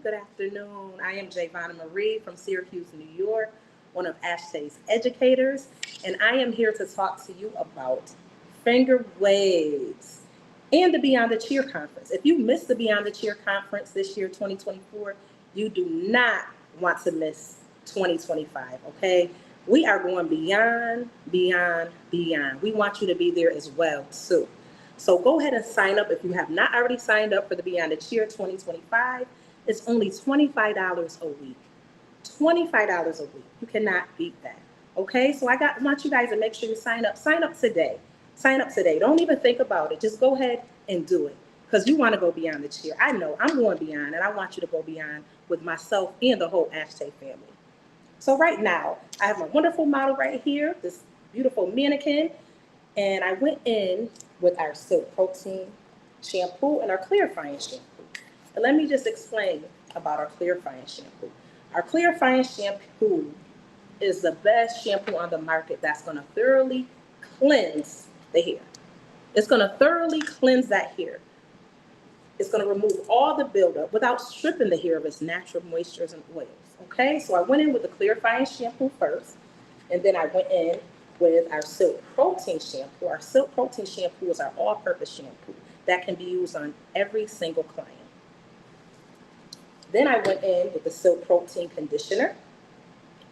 Good afternoon. I am Javonna Marie from Syracuse, New York, one of Ashtay's educators, and I am here to talk to you about finger waves and the Beyond the Cheer conference. If you missed the Beyond the Cheer conference this year, 2024, you do not want to miss 2025, okay? We are going beyond, beyond, beyond. We want you to be there as well, too. So go ahead and sign up if you have not already signed up for the Beyond the Cheer 2025. It's only $25 a week. $25 a week. You cannot beat that. Okay, so want you guys to make sure you sign up. Sign up today. Sign up today. Don't even think about it. Just go ahead and do it because you want to go beyond the cheer. I know I'm going beyond, and I want you to go beyond with myself and the whole Ashtay family. So right now, I have my wonderful model right here, this beautiful mannequin, and I went in with our Silk Protein shampoo and our clarifying shampoo. And let me just explain about our clarifying shampoo. Our clarifying shampoo is the best shampoo on the market that's going to thoroughly cleanse the hair. It's going to thoroughly cleanse that hair. It's going to remove all the buildup without stripping the hair of its natural moistures and oils. Okay, so I went in with the clarifying shampoo first, and then I went in with our Silk Protein shampoo. Our Silk Protein shampoo is our all-purpose shampoo that can be used on every single client. Then I went in with the Silk Protein conditioner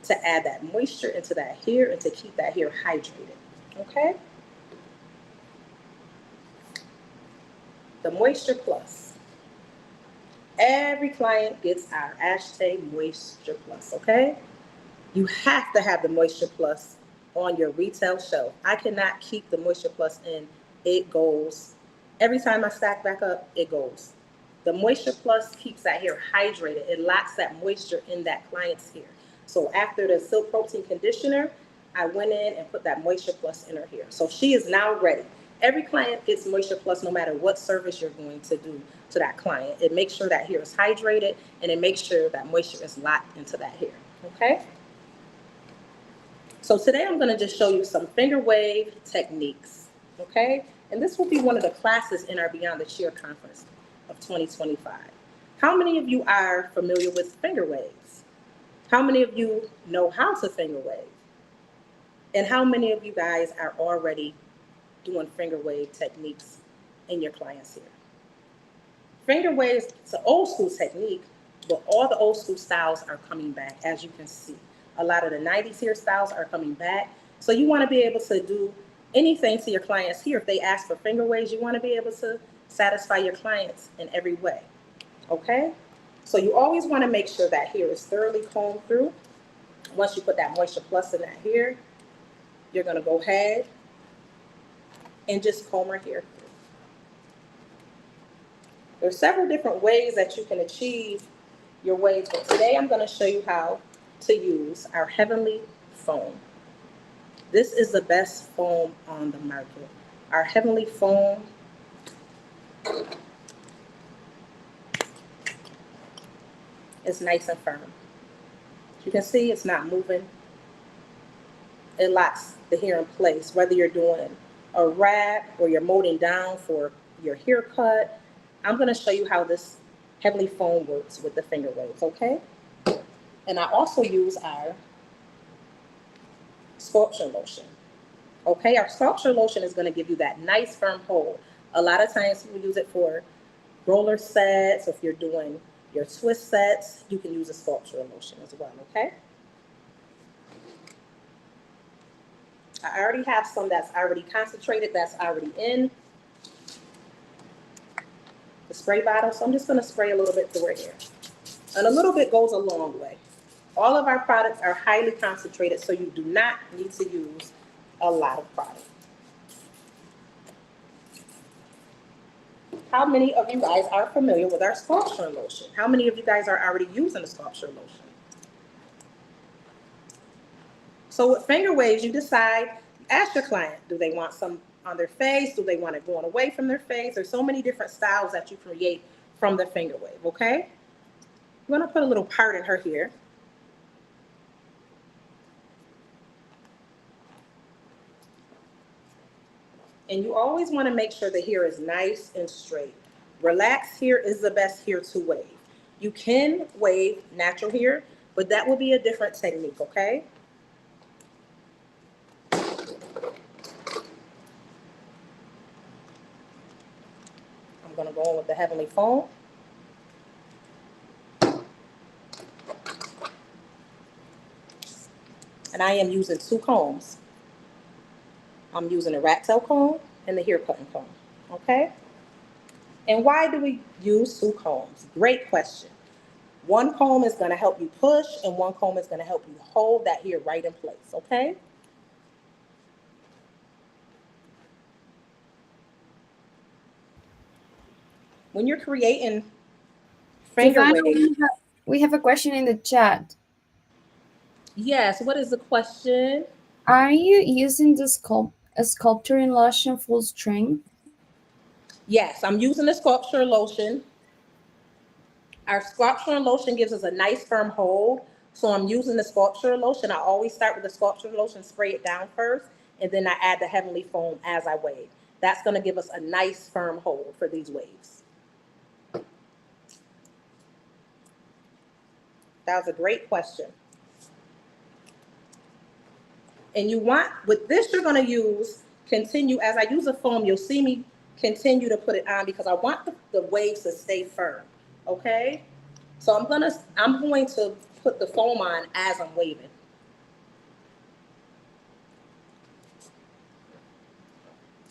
to add that moisture into that hair and to keep that hair hydrated. Okay? The Moisture Plus. Every client gets our Ashtay Moisture Plus, okay? You have to have the Moisture Plus on your retail shelf. I cannot keep the Moisture Plus in. It goes. Every time I stack back up, it goes. The Moisture Plus keeps that hair hydrated. It locks that moisture in that client's hair. So after the Silk Protein conditioner, I went in and put that Moisture Plus in her hair. So she is now ready. Every client gets Moisture Plus no matter what service you're going to do to that client. It makes sure that hair is hydrated and it makes sure that moisture is locked into that hair, okay? So today I'm gonna just show you some finger wave techniques, okay? And this will be one of the classes in our Beyond the Cheer conference of 2025. How many of you are familiar with finger waves? How many of you know how to finger wave? And how many of you guys are already doing finger wave techniques in your clients here? Finger waves, it's an old school technique, but all the old school styles are coming back, as you can see. A lot of the 90s hairstyles are coming back. So you want to be able to do anything to your clients here. If they ask for finger waves, you want to be able to satisfy your clients in every way, okay? So you always want to make sure that hair is thoroughly combed through. Once you put that Moisture Plus in that hair, you're going to go ahead and just comb her hair through. There's several different ways that you can achieve your waves, but today I'm going to show you how to use our Heavenly Foam. This is the best foam on the market. Our Heavenly Foam is nice and firm. You can see it's not moving. It locks the hair in place, whether you're doing a wrap or you're molding down for your haircut. I'm going to show you how this Heavenly Foam works with the finger waves, okay? And I also use our sculpture lotion. Okay, our sculpture lotion is going to give you that nice firm hold. A lot of times people use it for roller sets. If you're doing your twist sets, you can use a sculpture lotion as well, okay? I already have some that's already concentrated, that's already in the spray bottle. So I'm just going to spray a little bit through her hair. And a little bit goes a long way. All of our products are highly concentrated, so you do not need to use a lot of product. How many of you guys are familiar with our sculpture lotion? How many of you guys are already using the sculpture lotion? So with finger waves, you decide, ask your client, do they want some on their face? Do they want it going away from their face? There's so many different styles that you create from the finger wave, okay? I'm gonna put a little part in her here. And you always wanna make sure the hair is nice and straight. Relaxed hair is the best hair to wave. You can wave natural hair, but that would be a different technique, okay? I'm gonna go in with the Heavenly Foam. And I am using 2 combs. I'm using a rat tail comb and the hair cutting comb, okay? And why do we use 2 combs? Great question. One comb is gonna help you push and one comb is gonna help you hold that hair right in place, okay? When you're creating finger Giovanna, waves, we have a question in the chat. yes, what is the question? Are you using the sculpturing lotion full strength? Yes, I'm using the sculpture lotion. Our sculpture lotion gives us a nice firm hold. So I'm using the sculpture lotion. I always start with the sculpture lotion, spray it down first, and then I add the Heavenly Foam as I wave. That's gonna give us a nice firm hold for these waves. That was a great question. And you want, with this you're gonna use, continue, as I use a foam, you'll see me continue to put it on because I want the waves to stay firm, okay? So I'm going to put the foam on as I'm waving.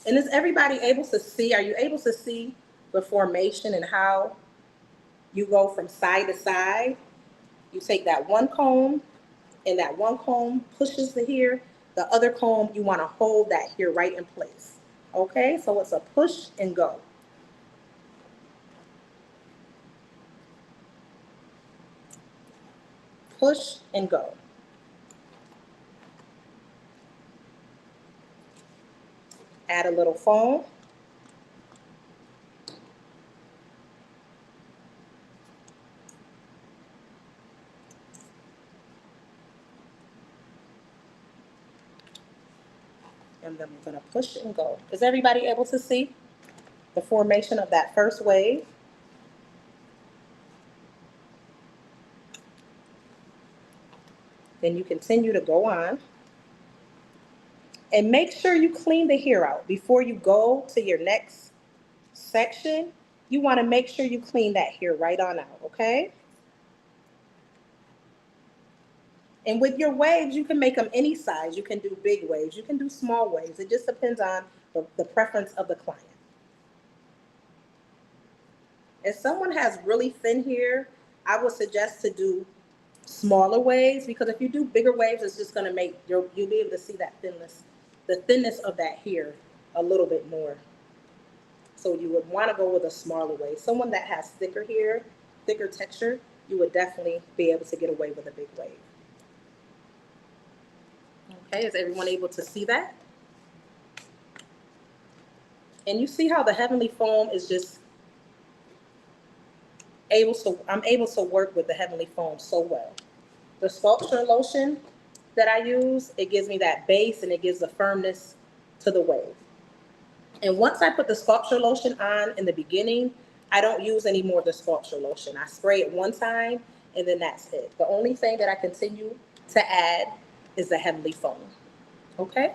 And is everybody able to see? Are you able to see the formation and how you go from side to side? You take that one comb, and that one comb pushes the hair. The other comb, you want to hold that hair right in place. Okay, so it's a push and go. Push and go. Add a little foam. And then we're going to push and go. Is everybody able to see the formation of that first wave? Then you continue to go on. And make sure you clean the hair out before you go to your next section. You want to make sure you clean that hair right on out, okay? And with your waves, you can make them any size. You can do big waves, you can do small waves. It just depends on the preference of the client. If someone has really thin hair, I would suggest to do smaller waves, because if you do bigger waves, it's just going to make you'll be able to see that thinness, the thinness of that hair a little bit more. So you would want to go with a smaller wave. Someone that has thicker hair, thicker texture, you would definitely be able to get away with a big wave. Okay, is everyone able to see that? And you see how the Heavenly Foam is just I'm able to work with the Heavenly Foam so well. The sculpture lotion that I use, it gives me that base and it gives the firmness to the wave. And once I put the sculpture lotion on in the beginning, I don't use any more of the sculpture lotion. I spray it one time and then that's it. The only thing that I continue to add is the Heavenly Foam. Okay?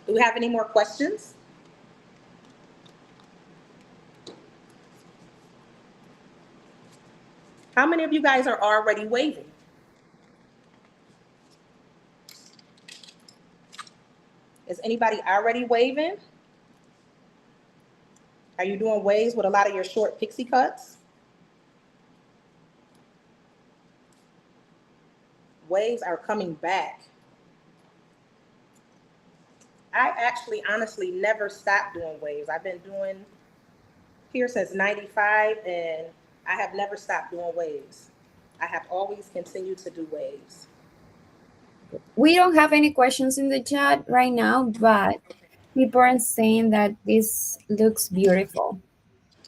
Do we have any more questions? How many of you guys are already waving? Is anybody already waving? Are you doing waves with a lot of your short pixie cuts? Waves are coming back. I actually honestly never stopped doing waves. I've been doing here since 95 and I have never stopped doing waves. I have always continued to do waves. We don't have any questions in the chat right now, but people are saying that this looks beautiful.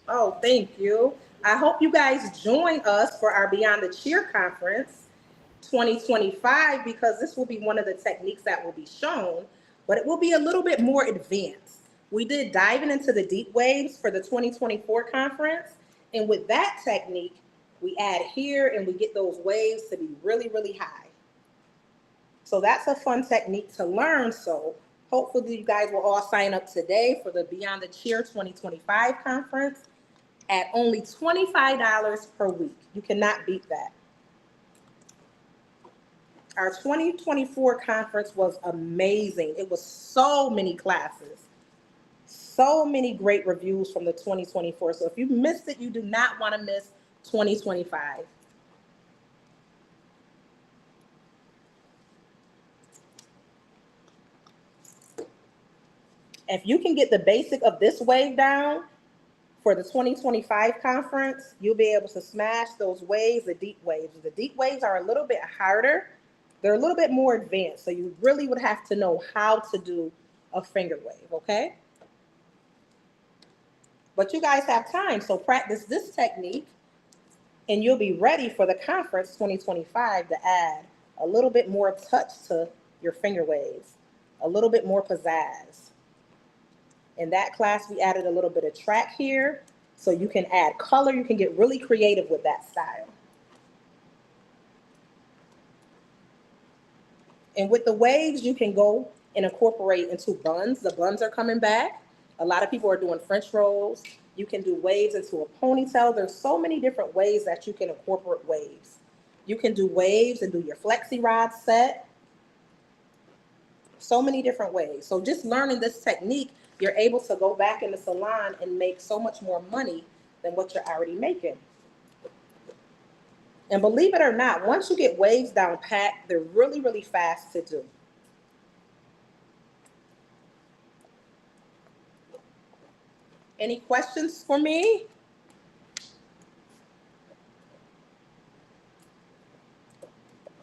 Oh, thank you. I hope you guys join us for our Beyond the Cheer Conference 2025, because this will be one of the techniques that will be shown, but it will be a little bit more advanced. We did diving into the deep waves for the 2024 conference, And with that technique, we add here and we get those waves to be really, really high. So that's a fun technique to learn. So hopefully you guys will all sign up today for the Beyond the Cheer 2025 conference at only $25 per week. You cannot beat that. Our 2024 conference was amazing. It was so many classes, so many great reviews from the 2024. So if you missed it, you do not want to miss 2025. If you can get the basic of this wave down for the 2025 conference, you'll be able to smash those waves, the deep waves. The deep waves are a little bit harder. They're a little bit more advanced. So you really would have to know how to do a finger wave, okay? But you guys have time, so practice this technique and you'll be ready for the conference 2025 to add a little bit more touch to your finger waves, a little bit more pizzazz. In that class, we added a little bit of track here, so you can add color. You can get really creative with that style. And with the waves, you can go and incorporate into buns. The buns are coming back. A lot of people are doing French rolls. You can do waves into a ponytail. There's so many different ways that you can incorporate waves. You can do waves and do your flexi rod set. So many different ways. So just learning this technique, you're able to go back in the salon and make so much more money than what you're already making. And believe it or not, once you get waves down pat, they're really, really fast to do. Any questions for me?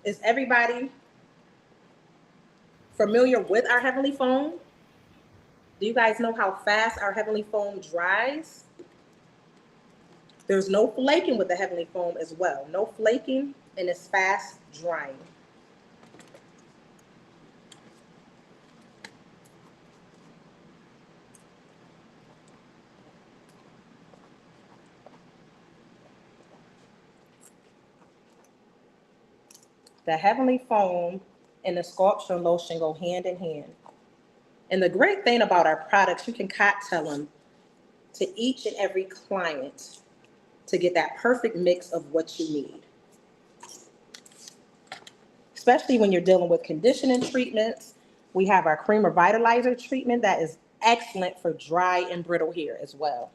Is everybody familiar with our Heavenly Foam? Do you guys know how fast our Heavenly Foam dries? There's no flaking with the Heavenly Foam as well. No flaking, and it's fast drying. The Heavenly Foam and the Sculpture Lotion go hand in hand. And the great thing about our products, you can cocktail them to each and every client to get that perfect mix of what you need. Especially when you're dealing with conditioning treatments. We have our Cream Revitalizer treatment that is excellent for dry and brittle hair as well.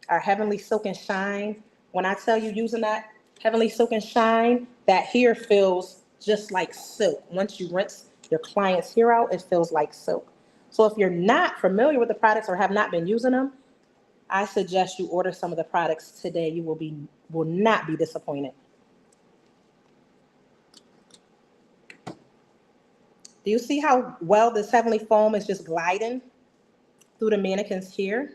Our Heavenly Silk and Shine. When I tell you using that Heavenly Silk and Shine, that hair feels just like silk. Once you rinse your client's hair out, it feels like silk. So if you're not familiar with the products or have not been using them, I suggest you order some of the products today. You will not be disappointed. Do you see how well this Heavenly Foam is just gliding through the mannequin's hair?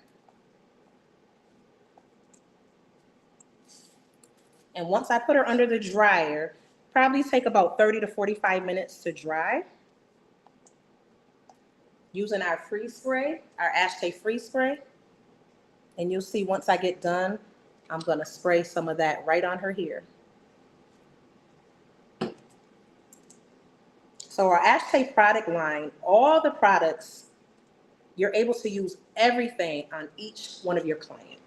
And once I put her under the dryer, probably take about 30 to 45 minutes to dry. Using our freeze spray, our Ashtay freeze spray. And you'll see once I get done, I'm gonna spray some of that right on her hair. So our Ashtay product line, all the products, you're able to use everything on each one of your clients.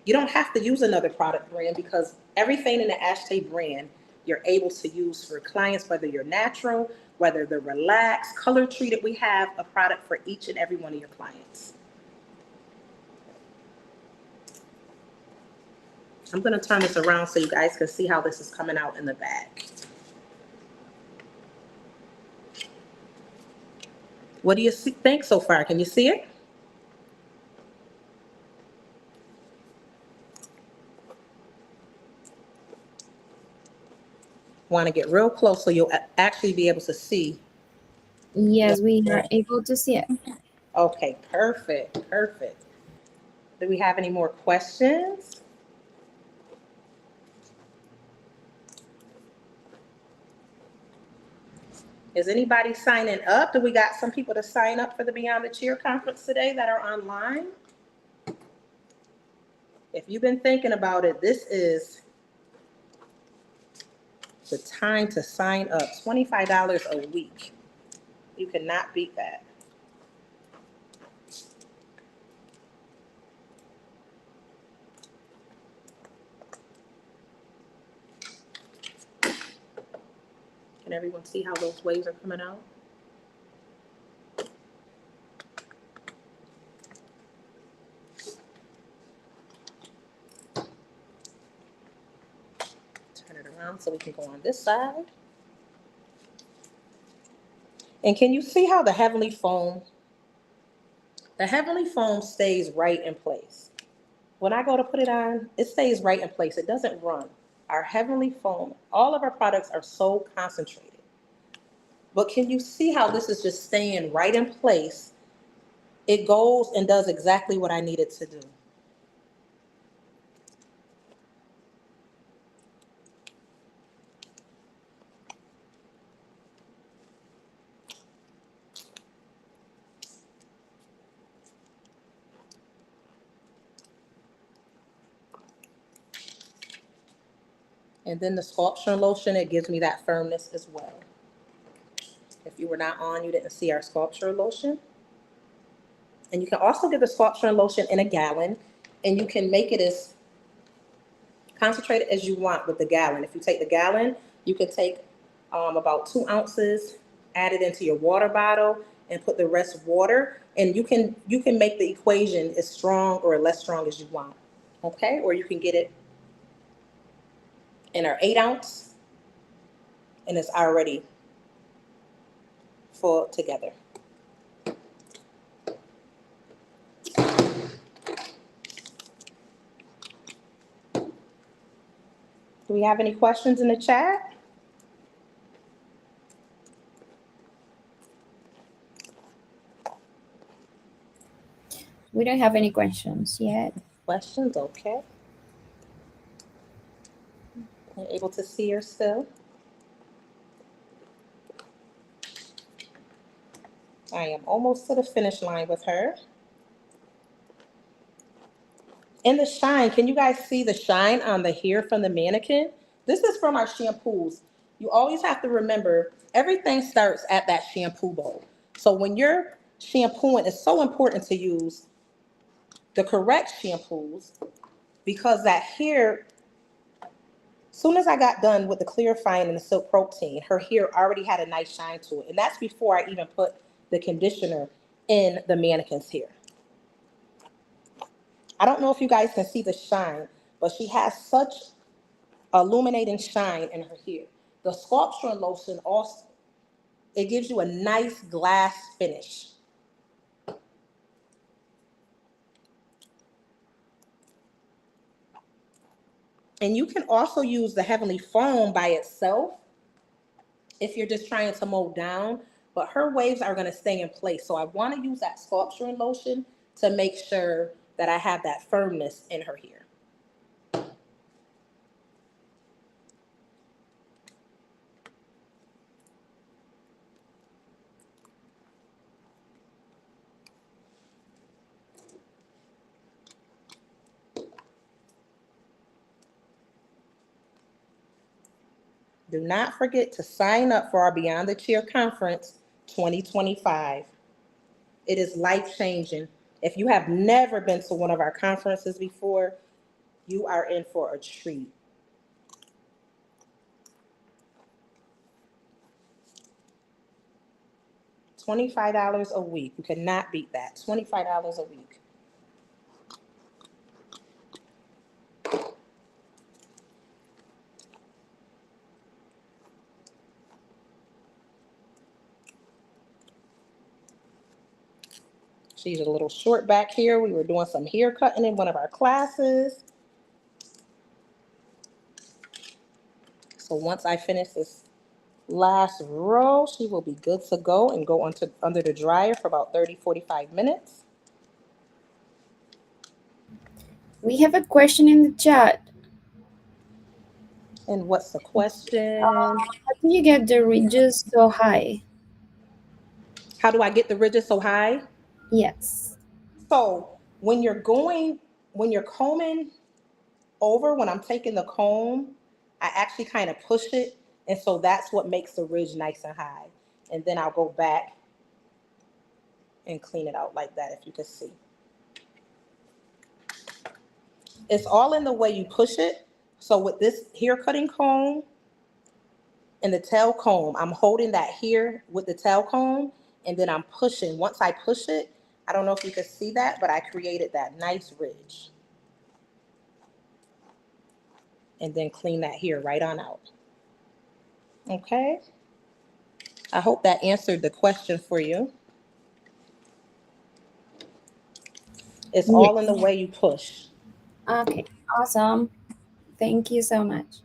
You don't have to use another product brand because everything in the Ashtay brand, you're able to use for clients, whether you're natural, whether they're relaxed, color treated. We have a product for each and every one of your clients. I'm going to turn this around so you guys can see how this is coming out in the bag. What do you think so far? Can you see it? Want to get real close so you'll actually be able to see. Yes, we are able to see it. Okay, perfect, perfect. Do we have any more questions? Is anybody signing up? Do we got some people to sign up for the Beyond the Cheer conference today that are online? If you've been thinking about it, this is the time to sign up. $25 a week. You cannot beat that. Can everyone see how those waves are coming out? Turn it around so we can go on this side. And can you see how the Heavenly Foam stays right in place? When I go to put it on, it stays right in place. It doesn't run. Our Heavenly Foam, all of our products are so concentrated. But can you see how this is just staying right in place? It goes and does exactly what I need it to do. And then the Sculpture Lotion, it gives me that firmness as well. If you were not on, you didn't see our Sculpture Lotion. And you can also get the Sculpture Lotion in a gallon, and you can make it as concentrated as you want with the gallon. If you take the gallon, you can take about 2 ounces, add it into your water bottle, and put the rest water. And you can make the equation as strong or less strong as you want. Okay, or you can get it in our 8 ounce, and it's already full together. Do we have any questions in the chat? We don't have any questions yet. Questions, okay. You're able to see her still? I am almost to the finish line with her. And the shine, can you guys see the shine on the hair from the mannequin? This is from our shampoos. You always have to remember, everything starts at that shampoo bowl. So when you're shampooing, it's so important to use the correct shampoos, because that hair, soon as I got done with the clarifying and the Silk Protein, her hair already had a nice shine to it. And that's before I even put the conditioner in the mannequin's hair. I don't know if you guys can see the shine, but she has such illuminating shine in her hair. The Sculpture Lotion also, it gives you a nice glass finish. And you can also use the Heavenly Foam by itself if you're just trying to mold down, but her waves are going to stay in place. So I want to use that Sculpture Lotion to make sure that I have that firmness in her hair. Do not forget to sign up for our Beyond the Chair Conference 2025. It is life-changing. If you have never been to one of our conferences before, you are in for a treat. $25 a week. You cannot beat that. $25 a week. She's a little short back here. We were doing some hair cutting in one of our classes. So once I finish this last row, she will be good to go and go under the dryer for about 30-45 minutes. We have a question in the chat. And what's the question? How do you get the ridges so high? How do I get the ridges so high? Yes. So when you're combing over, when I'm taking the comb, I actually kind of push it. And so that's what makes the ridge nice and high. And then I'll go back and clean it out like that, if you can see. It's all in the way you push it. So with this hair cutting comb and the tail comb, I'm holding that here with the tail comb, and then I'm pushing. Once I push it, I don't know if you can see that, but I created that nice ridge. And then clean that hair right on out. Okay? I hope that answered the question for you. It's all in Yes. the way you push. Okay, awesome. Thank you so much.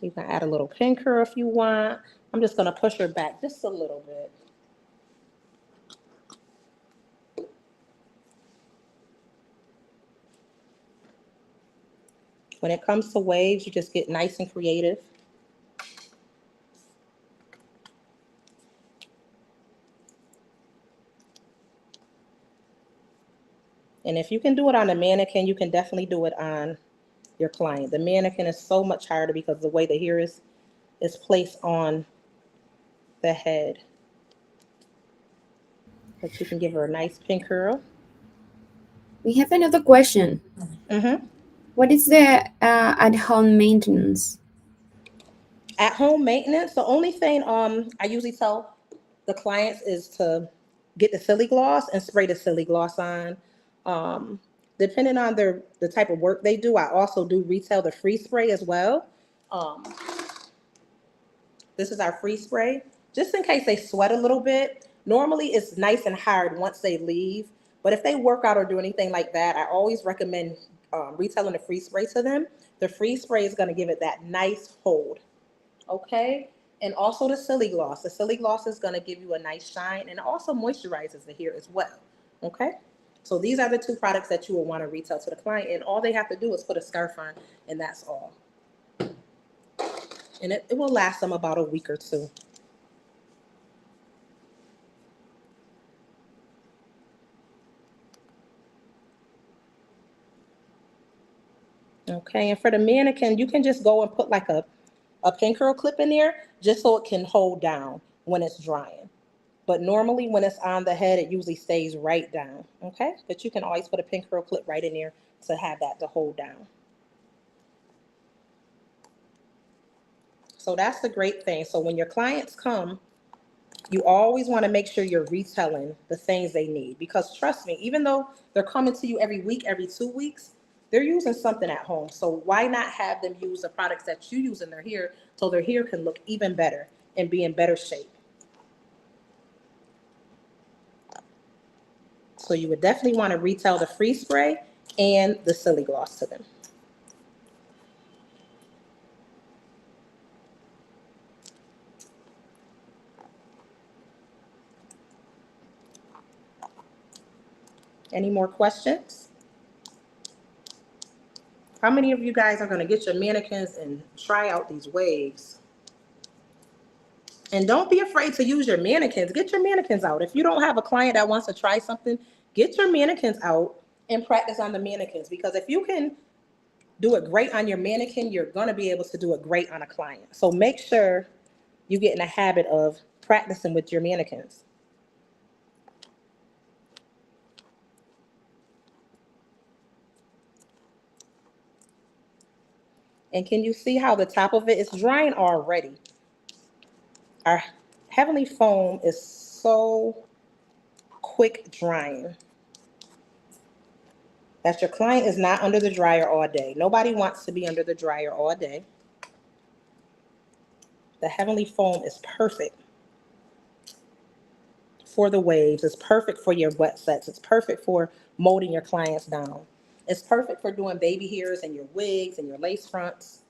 You can add a little pin curl if you want. I'm just going to push her back just a little bit. When it comes to waves, you just get nice and creative. And if you can do it on a mannequin, you can definitely do it on your client. The mannequin is so much harder because the way the hair is placed on the head. But you can give her a nice pin curl. We have another question. Mm-hmm. What is the at-home maintenance? At home maintenance, the only thing I usually tell the clients is to get the silly gloss and spray the silly gloss on. Um, Depending on the type of work they do, I also do retail the free spray as well. Um, this is our free spray, just in case they sweat a little bit. Normally, it's nice and hard once they leave, but if they work out or do anything like that, I always recommend retailing the free spray to them. The free spray is going to give it that nice hold. Okay. And also the silly gloss. The silly gloss is going to give you a nice shine and also moisturizes the hair as well. Okay. So these are the two products that you will want to retail to the client, and all they have to do is put a scarf on, and that's all. And it will last them about a week or two. Okay. And for the mannequin, you can just go and put like a pin curl clip in there just so it can hold down when it's drying. But normally when it's on the head, it usually stays right down. Okay. But you can always put a pin curl clip right in there to have that to hold down. So that's the great thing. So when your clients come, you always want to make sure you're retelling the things they need, because trust me, even though they're coming to you every week, every 2 weeks, they're using something at home. So why not have them use the products that you use in their hair so their hair can look even better and be in better shape? So you would definitely want to retail the free spray and the silly gloss to them. Any more questions? How many of you guys are going to get your mannequins and try out these waves? And don't be afraid to use your mannequins. Get your mannequins out. If you don't have a client that wants to try something, get your mannequins out and practice on the mannequins. Because if you can do it great on your mannequin, you're going to be able to do it great on a client. So make sure you get in a habit of practicing with your mannequins. And can you see how the top of it is drying already? Our Heavenly Foam is so quick drying that your client is not under the dryer all day. Nobody wants to be under the dryer all day. The Heavenly Foam is perfect for the waves. It's perfect for your wet sets. It's perfect for molding your clients down. It's perfect for doing baby hairs and your wigs and your lace fronts.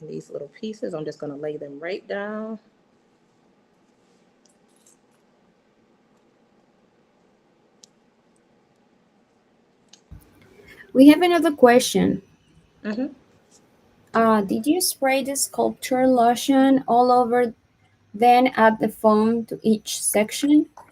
And these little pieces, I'm just going to lay them right down. We have another question. Mm-hmm. Did you spray the sculpture lotion all over, then add the foam to each section? How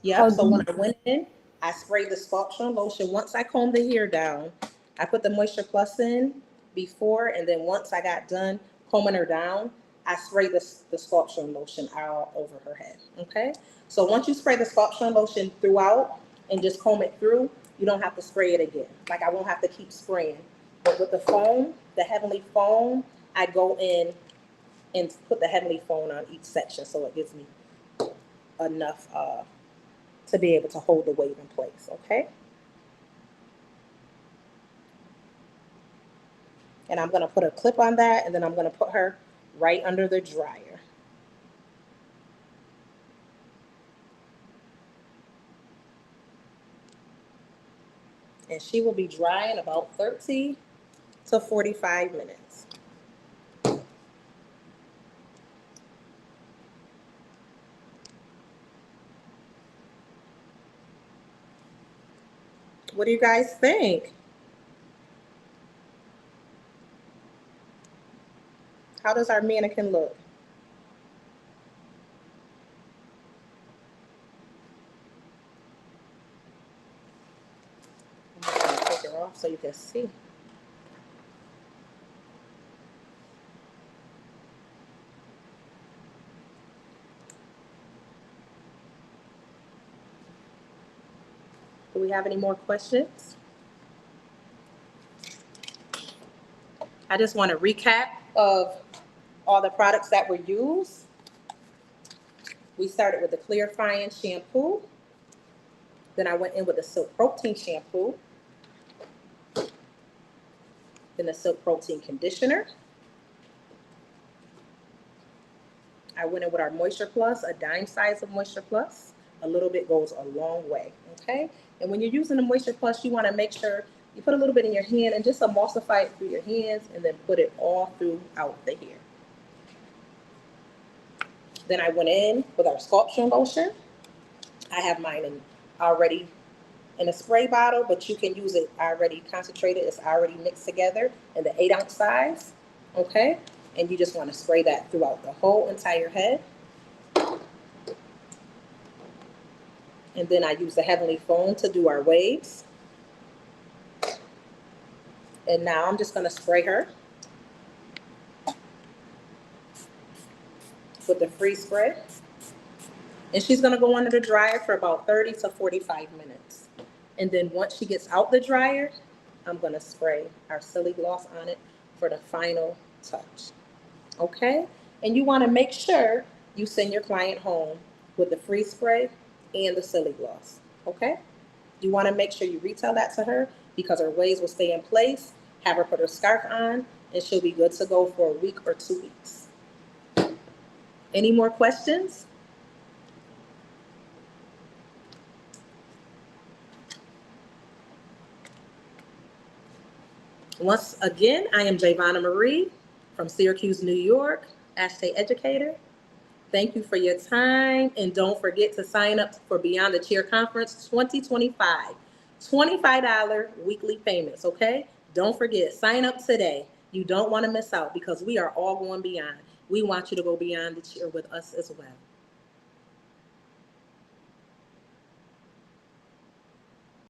Yep. do So when you? I went in, I sprayed the sculpture lotion. Once I combed the hair down, I put the Moisture Plus in before, and then once I got done combing her down, I sprayed the sculpture lotion all over her head. Okay. So once you spray the sculpture lotion throughout and just comb it through, you don't have to spray it again. Like I won't have to keep spraying. But with the foam, the Heavenly Foam, I go in and put the Heavenly Foam on each section, so it gives me enough to be able to hold the wave in place, okay? And I'm gonna put a clip on that, and then I'm gonna put her right under the dryer. And she will be dry in about 30 to 45 minutes. What do you guys think? How does our mannequin look? I'm just gonna take her off so you can see. Do we have any more questions? I just want a recap of all the products that were used. We started with the clarifying shampoo. Then I went in with the Silk Protein shampoo. Then the Silk Protein conditioner. I went in with our Moisture Plus, a dime size of Moisture Plus. A little bit goes a long way, okay? And when you're using the Moisture Plus, you want to make sure you put a little bit in your hand and just emulsify it through your hands and then put it all throughout the hair. Then I went in with our sculpture lotion. I have mine already in a spray bottle, but you can use it already concentrated. It's already mixed together in the 8-ounce size, okay? And you just want to spray that throughout the whole entire head. And then I use the Heavenly Foam to do our waves. And now I'm just gonna spray her with the free spray. And she's gonna go under the dryer for about 30 to 45 minutes. And then once she gets out the dryer, I'm gonna spray our Silly Gloss on it for the final touch, okay? And you wanna make sure you send your client home with the free spray and the Silly Gloss, okay? You wanna make sure you retell that to her because her waves will stay in place. Have her put her scarf on and she'll be good to go for a week or 2 weeks. Any more questions? Once again, I am Javonna Marie from Syracuse, New York, ASHTAE educator. Thank you for your time, and don't forget to sign up for Beyond the Chair Conference 2025. $25 weekly payments, okay? Don't forget, sign up today. You don't want to miss out because we are all going beyond. We want you to go beyond the chair with us as well.